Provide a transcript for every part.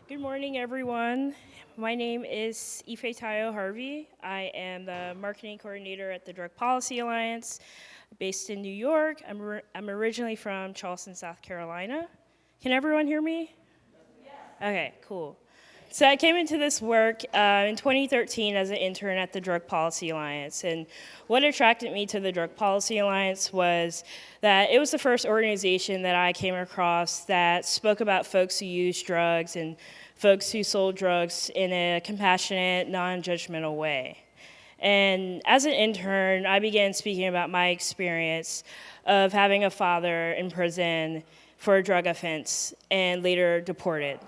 Good morning, everyone. My name is Ifetayo Harvey. I am the marketing coordinator at the Drug Policy Alliance, based in New York. I'm originally from Charleston, South Carolina. Can everyone hear me? Okay, cool. So I came into this work in 2013 as an intern at the Drug Policy Alliance. And what attracted me to the Drug Policy Alliance was that it was the first organization that I came across that spoke about folks who use drugs and folks who sold drugs in a compassionate, non-judgmental way. And as an intern, I began speaking about my experience of having a father in prison for a drug offense and later deported.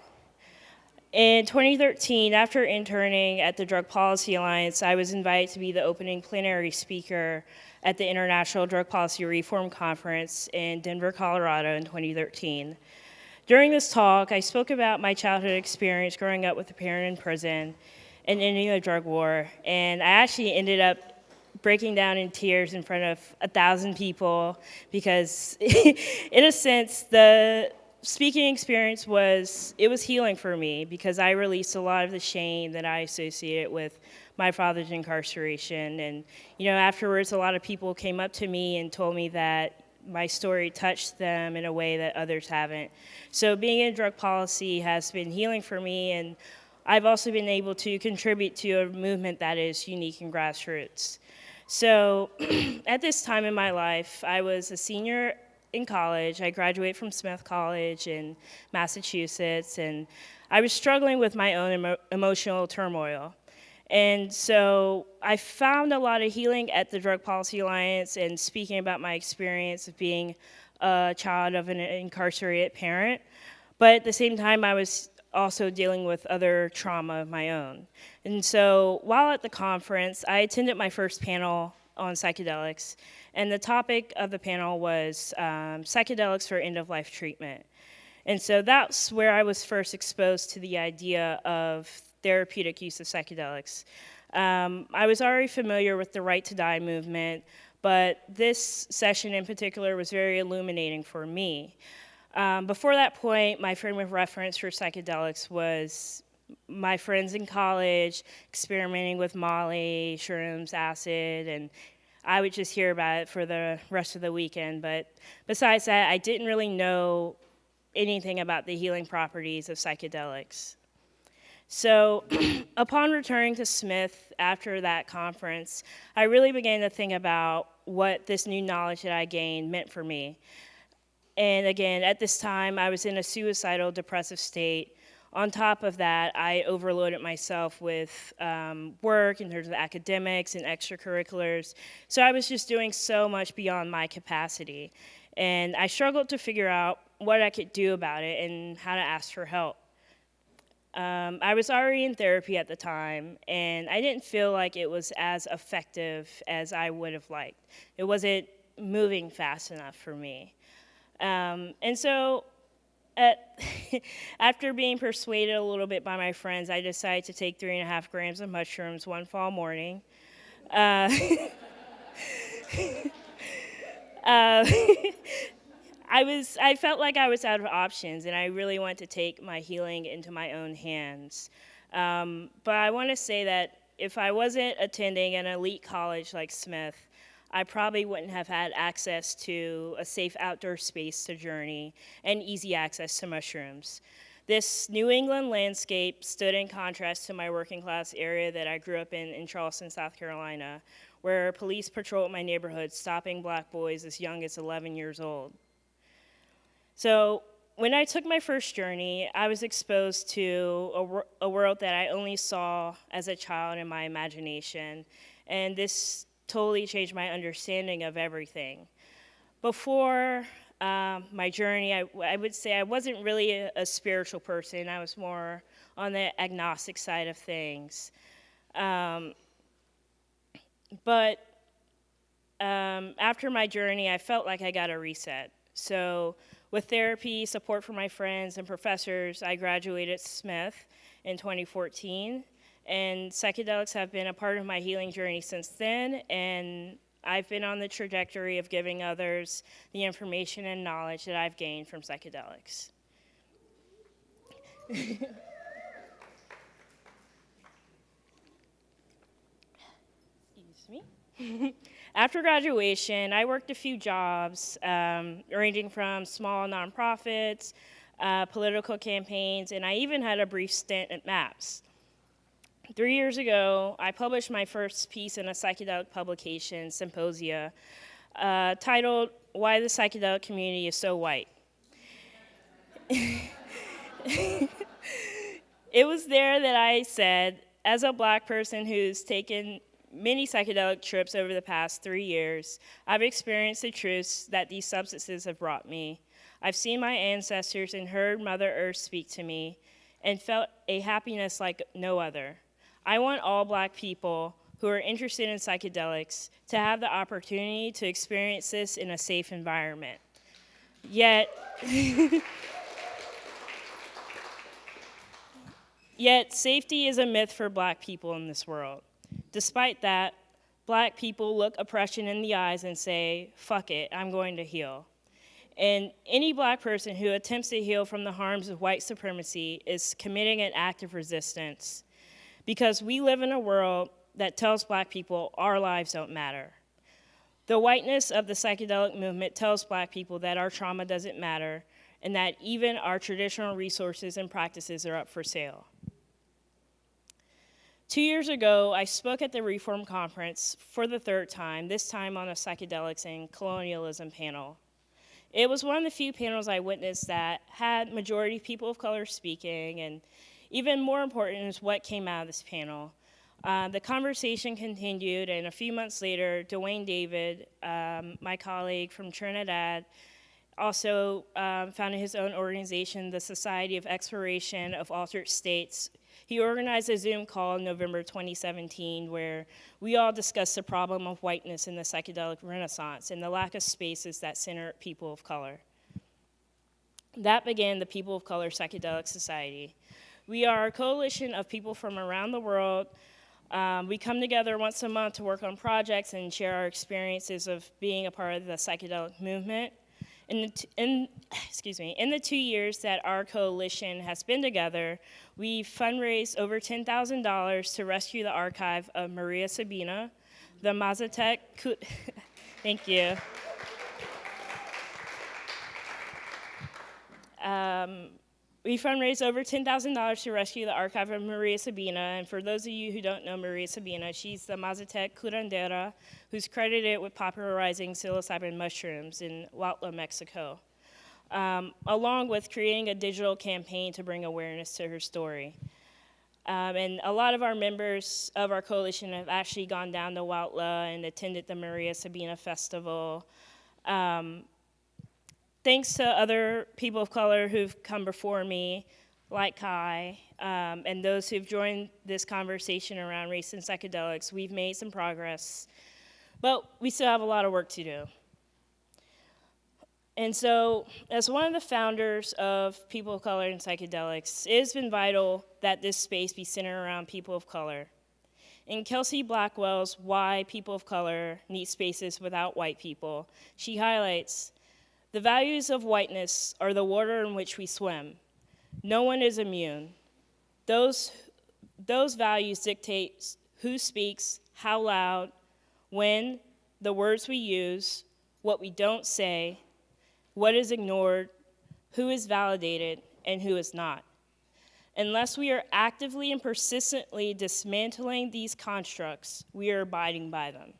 In 2013, after interning at the Drug Policy Alliance, I was invited to be the opening plenary speaker at the International Drug Policy Reform Conference in Denver, Colorado in 2013. During this talk, I spoke about my childhood experience growing up with a parent in prison and ending the drug war, and I actually ended up breaking down in tears in front of 1,000 people because, in a sense, the speaking experience was healing for me because I released a lot of the shame that I associated with my father's incarceration. And, afterwards, a lot of people came up to me and told me that my story touched them in a way that others haven't. So being in drug policy has been healing for me, and I've also been able to contribute to a movement that is unique and grassroots. So at this time in my life, I was a senior in college. I graduated from Smith College in Massachusetts, and I was struggling with my own emotional turmoil. And so I found a lot of healing at the Drug Policy Alliance and speaking about my experience of being a child of an incarcerated parent. But at the same time, I was also dealing with other trauma of my own. And so while at the conference, I attended my first panel on psychedelics, and the topic of the panel was psychedelics for end-of-life treatment. And so that's where I was first exposed to the idea of therapeutic use of psychedelics. I was already familiar with the Right to Die movement, but this session in particular was very illuminating for me. Before that point, my frame of reference for psychedelics was my friends in college experimenting with Molly, shrooms, acid, and I would just hear about it for the rest of the weekend. But besides that, I didn't really know anything about the healing properties of psychedelics. So upon returning to Smith after that conference, I really began to think about what this new knowledge that I gained meant for me. And again, at this time, I was in a suicidal, depressive state. On top of that, I overloaded myself with work in terms of academics and extracurriculars. So I was just doing so much beyond my capacity. And I struggled to figure out what I could do about it and how to ask for help. I was already in therapy at the time, and I didn't feel like it was as effective as I would have liked. It wasn't moving fast enough for me. And so after being persuaded a little bit by my friends, I decided to take 3.5 grams of mushrooms one fall morning. Uh, uh, I felt like I was out of options, and I really wanted to take my healing into my own hands. But I want to say that if I wasn't attending an elite college like Smith, I probably wouldn't have had access to a safe outdoor space to journey and easy access to mushrooms. This New England landscape stood in contrast to my working class area that I grew up in Charleston, South Carolina, where police patrolled my neighborhood, stopping black boys as young as 11 years old. So when I took my first journey, I was exposed to a world that I only saw as a child in my imagination, and this totally changed my understanding of everything. Before my journey, I would say I wasn't really a spiritual person. I was more on the agnostic side of things. But after my journey, I felt like I got a reset. So with therapy, support from my friends and professors, I graduated Smith in 2014. And psychedelics have been a part of my healing journey since then, and I've been on the trajectory of giving others the information and knowledge that I've gained from psychedelics. excuse me. After graduation, I worked a few jobs, ranging from small nonprofits, political campaigns, and I even had a brief stint at MAPS. 3 years ago, I published my first piece in a psychedelic publication, Symposia, titled Why the Psychedelic Community is So White. It was there that I said, as a Black person who's taken many psychedelic trips over the past 3 years, I've experienced the truths that these substances have brought me. I've seen my ancestors and heard Mother Earth speak to me and felt a happiness like no other. I want all Black people who are interested in psychedelics to have the opportunity to experience this in a safe environment. Yet, Yet safety is a myth for Black people in this world. Despite that, Black people look oppression in the eyes and say, fuck it, I'm going to heal. And any Black person who attempts to heal from the harms of white supremacy is committing an act of resistance, because we live in a world that tells Black people our lives don't matter. The whiteness of the psychedelic movement tells Black people that our trauma doesn't matter and that even our traditional resources and practices are up for sale. 2 years ago, I spoke at the Reform Conference for the third time, this time on a psychedelics and colonialism panel. It was one of the few panels I witnessed that had majority people of color speaking, and even more important is what came out of this panel. The conversation continued, and a few months later, Dwayne David, my colleague from Trinidad, also founded his own organization, the Society of Exploration of Altered States. He organized a Zoom call in November 2017 where we all discussed the problem of whiteness in the psychedelic renaissance and the lack of spaces that center people of color. That began the People of Color Psychedelic Society. We are a coalition of people from around the world. We come together once a month to work on projects and share our experiences of being a part of the psychedelic movement. In the 2 years that our coalition has been together, we've fundraised over $10,000 to rescue the archive of Maria Sabina, the Mazatec, thank you. We fundraised over $10,000 to rescue the archive of Maria Sabina, and for those of you who don't know Maria Sabina, she's the Mazatec curandera who's credited with popularizing psilocybin mushrooms in Huautla, Mexico, along with creating a digital campaign to bring awareness to her story. And a lot of our members of our coalition have actually gone down to Huautla and attended the Maria Sabina Festival. Thanks to other people of color who've come before me, like Kai, and those who've joined this conversation around race and psychedelics, we've made some progress, but we still have a lot of work to do. And so, as one of the founders of People of Color and Psychedelics, it has been vital that this space be centered around people of color. In Kelsey Blackwell's Why People of Color Need Spaces Without White People, she highlights, the values of whiteness are the water in which we swim. No one is immune. Those values dictate who speaks, how loud, when, the words we use, what we don't say, what is ignored, who is validated, and who is not. Unless we are actively and persistently dismantling these constructs, we are abiding by them.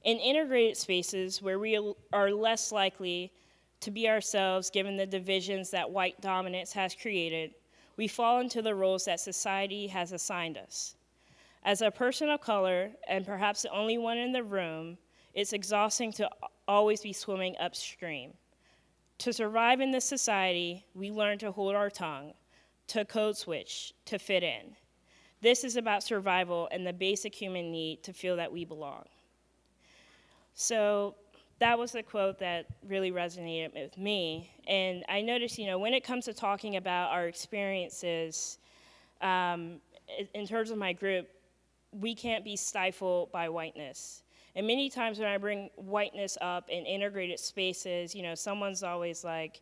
In integrated spaces where we are less likely to be ourselves given the divisions that white dominance has created, we fall into the roles that society has assigned us. As a person of color, and perhaps the only one in the room, it's exhausting to always be swimming upstream. To survive in this society, we learn to hold our tongue, to code switch, to fit in. This is about survival and the basic human need to feel that we belong. So that was the quote that really resonated with me. And I noticed, when it comes to talking about our experiences, in terms of my group, we can't be stifled by whiteness. And many times when I bring whiteness up in integrated spaces, someone's always like,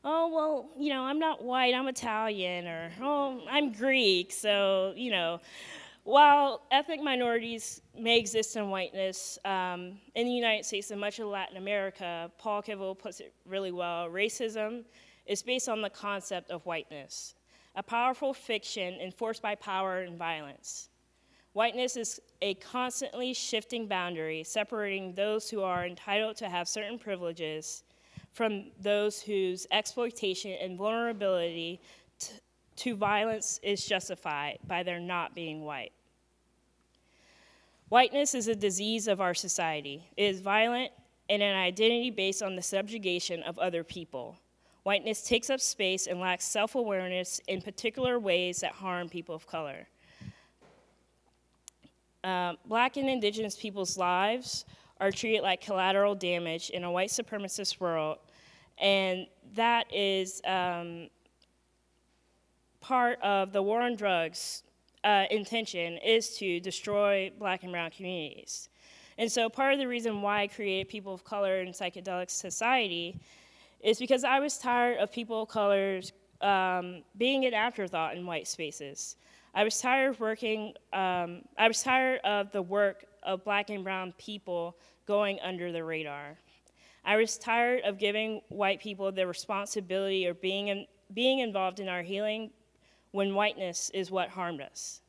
oh, well, I'm not white, I'm Italian, or, oh, I'm Greek, so, While ethnic minorities may exist in whiteness, in the United States and much of Latin America, Paul Kivel puts it really well. Racism is based on the concept of whiteness, a powerful fiction enforced by power and violence. Whiteness is a constantly shifting boundary separating those who are entitled to have certain privileges from those whose exploitation and vulnerability to violence is justified by their not being white. Whiteness is a disease of our society. It is violent and an identity based on the subjugation of other people. Whiteness takes up space and lacks self-awareness in particular ways that harm people of color. Black and indigenous people's lives are treated like collateral damage in a white supremacist world, and that is part of the war on drugs intention is to destroy Black and brown communities. And so part of the reason why I created People of Color in Psychedelic Society is because I was tired of people of color being an afterthought in white spaces. I was tired of the work of Black and brown people going under the radar. I was tired of giving white people the responsibility of being involved in our healing when whiteness is what harmed us.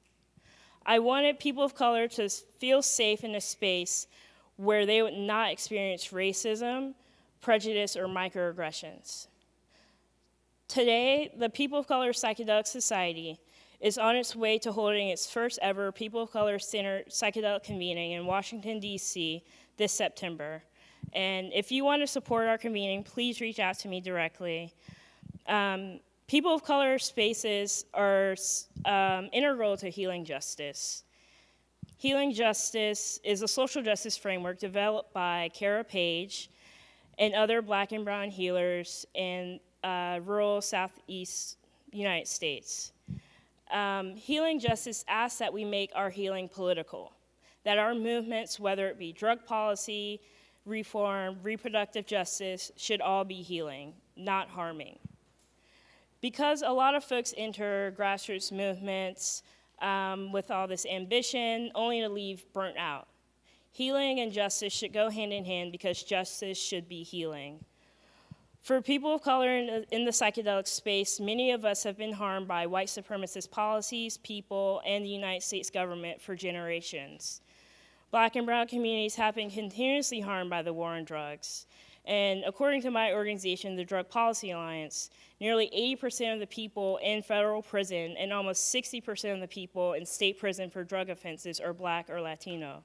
I wanted people of color to feel safe in a space where they would not experience racism, prejudice, or microaggressions. Today, the People of Color Psychedelic Society is on its way to holding its first ever People of Color Centered Psychedelic Convening in Washington, D.C. this September. And if you want to support our convening, please reach out to me directly. People of color spaces are integral to healing justice. Healing justice is a social justice framework developed by Kara Page and other Black and brown healers in rural Southeast United States. Healing justice asks that we make our healing political, that our movements, whether it be drug policy, reform, reproductive justice, should all be healing, not harming. Because a lot of folks enter grassroots movements with all this ambition, only to leave burnt out. Healing and justice should go hand in hand because justice should be healing. For people of color in the psychedelic space, many of us have been harmed by white supremacist policies, people, and the United States government for generations. Black and brown communities have been continuously harmed by the war on drugs. And according to my organization, the Drug Policy Alliance, nearly 80% of the people in federal prison and almost 60% of the people in state prison for drug offenses are Black or Latino.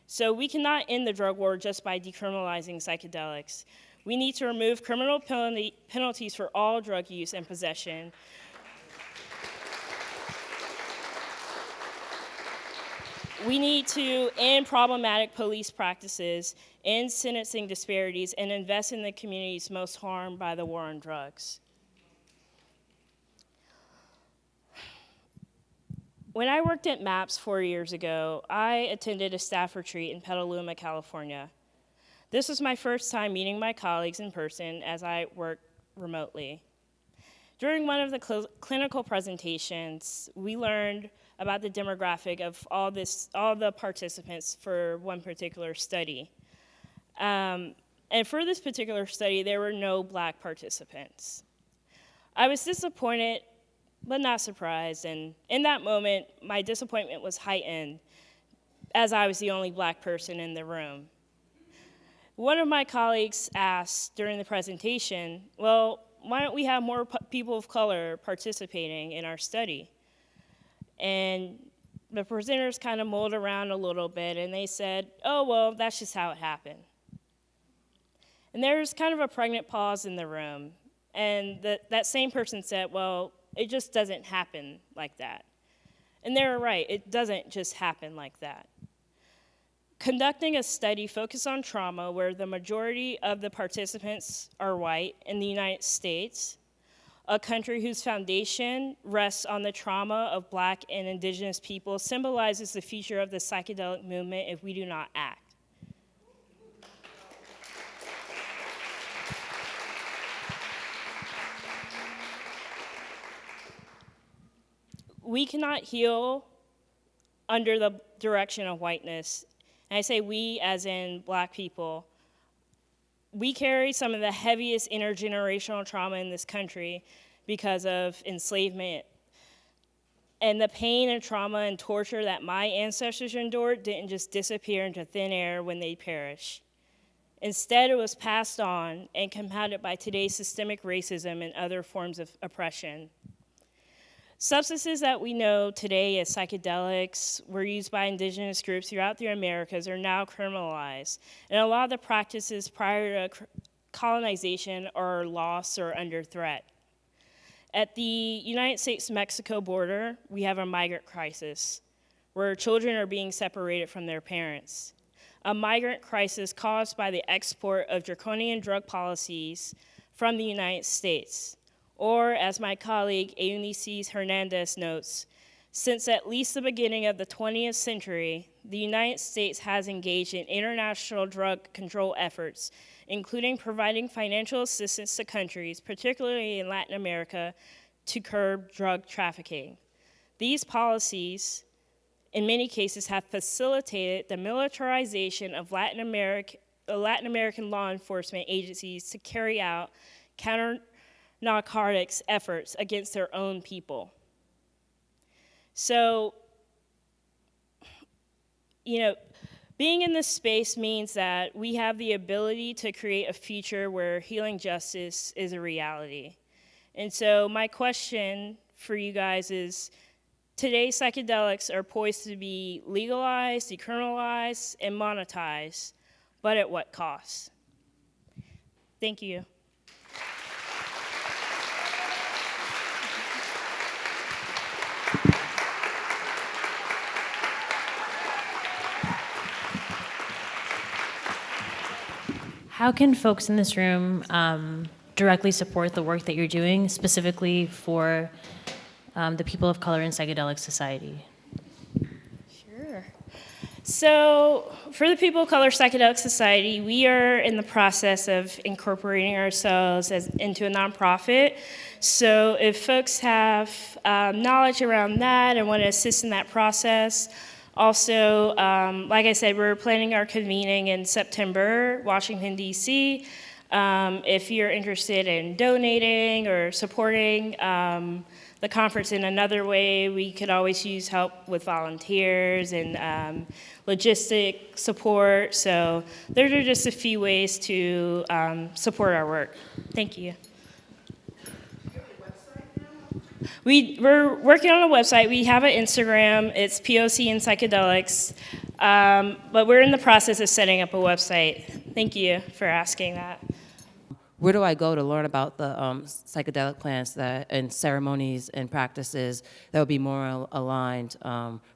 So we cannot end the drug war just by decriminalizing psychedelics. We need to remove criminal penalties for all drug use and possession. We need to end problematic police practices, end sentencing disparities, and invest in the communities most harmed by the war on drugs. When I worked at MAPS 4 years ago, I attended a staff retreat in Petaluma, California. This was my first time meeting my colleagues in person as I worked remotely. During one of the clinical presentations, we learned about the demographic of all the participants for one particular study. And for this particular study, there were no Black participants. I was disappointed, but not surprised, and in that moment, my disappointment was heightened as I was the only Black person in the room. One of my colleagues asked during the presentation, well, why don't we have more people of color participating in our study? And the presenters kind of mulled around a little bit, and they said, oh, well, that's just how it happened. And there was kind of a pregnant pause in the room, and that same person said, well, it just doesn't happen like that. And they were right, it doesn't just happen like that. Conducting a study focused on trauma where the majority of the participants are white in the United States, a country whose foundation rests on the trauma of Black and indigenous people, symbolizes the future of the psychedelic movement if we do not act. We cannot heal under the direction of whiteness. And I say we as in Black people. We carry some of the heaviest intergenerational trauma in this country because of enslavement. And the pain and trauma and torture that my ancestors endured didn't just disappear into thin air when they perished. Instead, it was passed on and compounded by today's systemic racism and other forms of oppression. Substances that we know today as psychedelics were used by indigenous groups throughout the Americas are now criminalized. And a lot of the practices prior to colonization are lost or under threat. At the United States-Mexico border, we have a migrant crisis where children are being separated from their parents. A migrant crisis caused by the export of draconian drug policies from the United States. Or, as my colleague Eunice Hernandez notes, since at least the beginning of the 20th century, the United States has engaged in international drug control efforts, including providing financial assistance to countries, particularly in Latin America, to curb drug trafficking. These policies, in many cases, have facilitated the militarization of Latin American law enforcement agencies to carry out counter-narcotics efforts against their own people. So, being in this space means that we have the ability to create a future where healing justice is a reality. And so my question for you guys is, today psychedelics are poised to be legalized, decriminalized, and monetized, but at what cost? Thank you. How can folks in this room directly support the work that you're doing, specifically for the people of color in psychedelic society? Sure. So for the People of Color Psychedelic Society, we are in the process of incorporating ourselves into a nonprofit. So if folks have knowledge around that and want to assist in that process, also, like I said, we're planning our convening in September, Washington, D.C. If you're interested in donating or supporting the conference in another way, we could always use help with volunteers and logistic support. So those are just a few ways to support our work. Thank you. We're working on a website. We have an Instagram. It's POC and Psychedelics. But we're in the process of setting up a website. Thank you for asking that. Where do I go to learn about the psychedelic plants and ceremonies and practices that would be more aligned,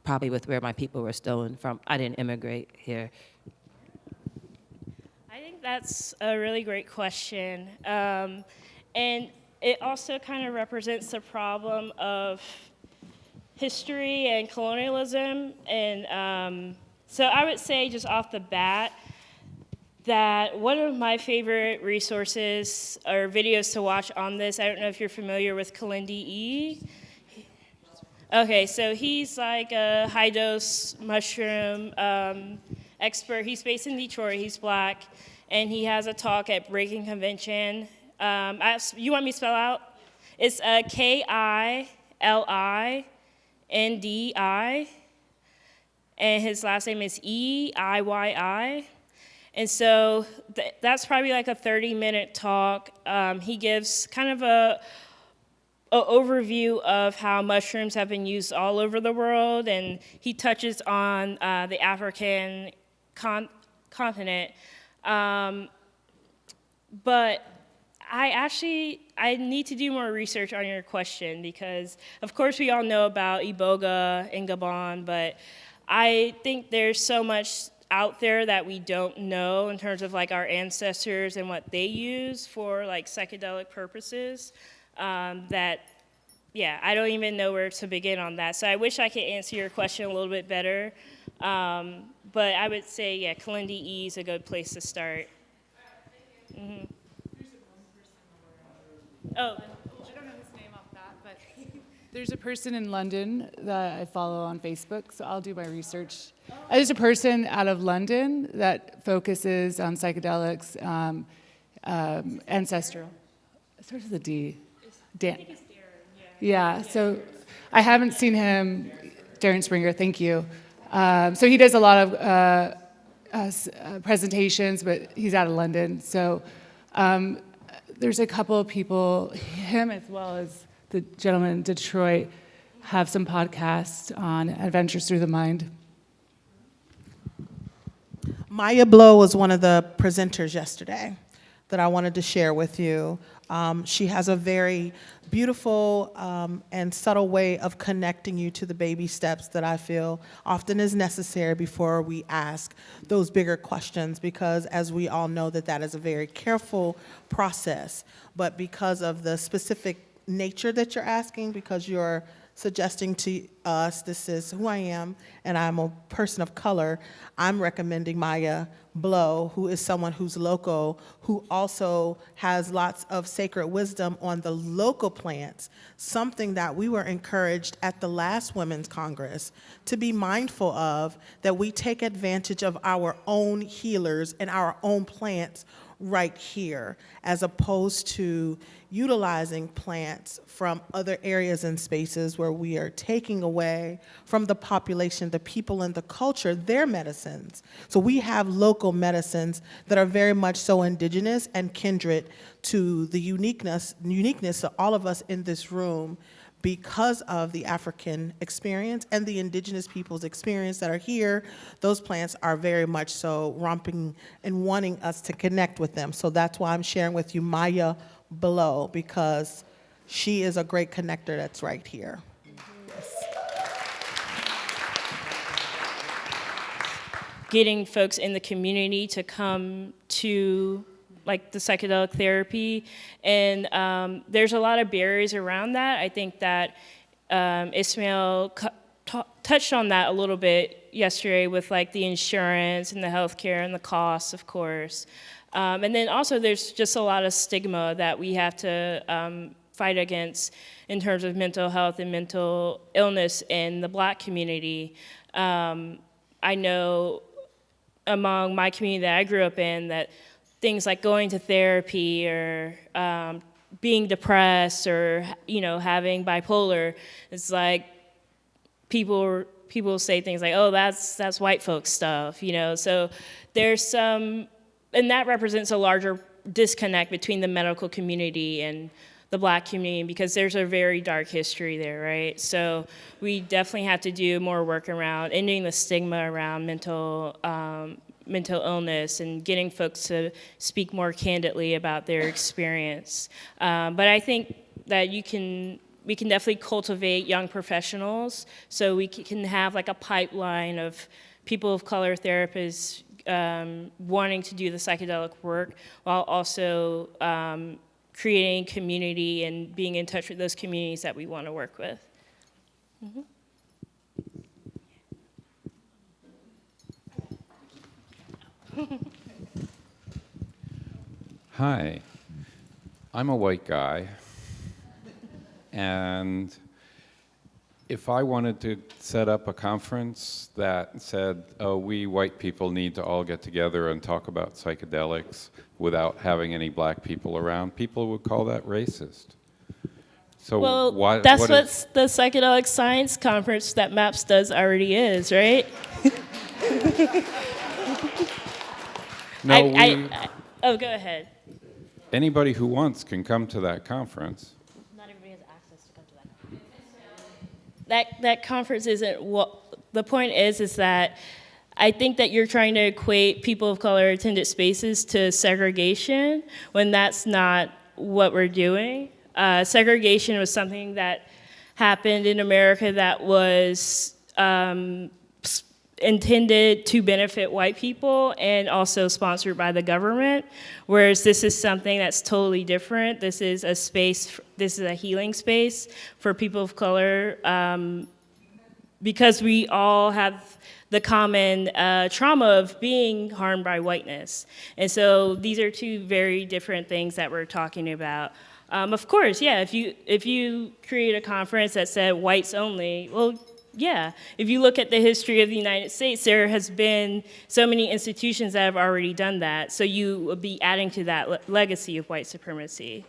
probably with where my people were stolen from? I didn't immigrate here. I think that's a really great question. And it also kind of represents the problem of history and colonialism. And so I would say just off the bat that one of my favorite resources or videos to watch on this, I don't know if you're familiar with Kalindi E. Okay, so he's like a high-dose mushroom expert. He's based in Detroit, he's Black, and he has a talk at Breaking Convention. You want me to spell out? It's K-I-L-I-N-D-I, and his last name is E-I-Y-I. And so that's probably like a 30-minute talk. He gives kind of a overview of how mushrooms have been used all over the world, and he touches on the African continent. But I need to do more research on your question because, of course, we all know about Iboga and Gabon, but I think there's so much out there that we don't know in terms of like our ancestors and what they use for like psychedelic purposes that, yeah, I don't even know where to begin on that. So I wish I could answer your question a little bit better. But I would say, yeah, Kalindi E is a good place to start. Mm-hmm. Oh, I don't know his name off that, but There's a person in London that I follow on Facebook, so I'll do my research. There's a person out of London that focuses on psychedelics, ancestral. It starts with a D. Dan. Yeah, so I haven't seen him, Darren Springer, thank you. So he does a lot of presentations, but he's out of London. So there's a couple of people, him as well as the gentleman in Detroit, have some podcasts on Adventures Through the Mind. Maya Blow was one of the presenters yesterday that I wanted to share with you. She has a very beautiful and subtle way of connecting you to the baby steps that I feel often is necessary before we ask those bigger questions, because as we all know that is a very careful process. But because of the specific nature that you're asking, because you're suggesting to us, this is who I am, and I'm a person of color, I'm recommending Maya Blow, who is someone who's local, who also has lots of sacred wisdom on the local plants, something that we were encouraged at the last Women's Congress to be mindful of, that we take advantage of our own healers and our own plants right here, as opposed to utilizing plants from other areas and spaces where we are taking away from the population, the people and the culture, their medicines. So we have local medicines that are very much so indigenous and kindred to the uniqueness of all of us in this room, because of the African experience and the indigenous people's experience that are here. Those plants are very much so romping and wanting us to connect with them. So that's why I'm sharing with you Maya Blow, because she is a great connector that's right here. Yes. Getting folks in the community to come to like the psychedelic therapy, and there's a lot of barriers around that. I think that Ismail touched on that a little bit yesterday with like the insurance and the healthcare and the costs, of course. And then also there's just a lot of stigma that we have to fight against in terms of mental health and mental illness in the Black community. I know among my community that I grew up in that things like going to therapy or being depressed or having bipolar, it's like people say things like, oh, that's white folks stuff, So there's some, and that represents a larger disconnect between the medical community and the Black community, because there's a very dark history there, right? So we definitely have to do more work around ending the stigma around mental illness and getting folks to speak more candidly about their experience. But I think that we can definitely cultivate young professionals, so we can have like a pipeline of people of color therapists wanting to do the psychedelic work, while also creating community and being in touch with those communities that we want to work with. Mm-hmm. Hi, I'm a white guy, and if I wanted to set up a conference that said, oh, we white people need to all get together and talk about psychedelics without having any Black people around, people would call that racist. So well, that's what the Psychedelic Science Conference that MAPS does already is, right? No, oh, go ahead. Anybody who wants can come to that conference. Not everybody has access to come to that. That conference isn't what the point is that I think that you're trying to equate people of color attended spaces to segregation, when that's not what we're doing. Segregation was something that happened in America that was intended to benefit white people and also sponsored by the government, whereas this is something that's totally different. This is a space, this is a healing space for people of color, because we all have the common trauma of being harmed by whiteness. And so these are two very different things that we're talking about. Of course, yeah. If you create a conference that said whites only, well, yeah. If you look at the history of the United States, there has been so many institutions that have already done that. So you would be adding to that legacy of white supremacy.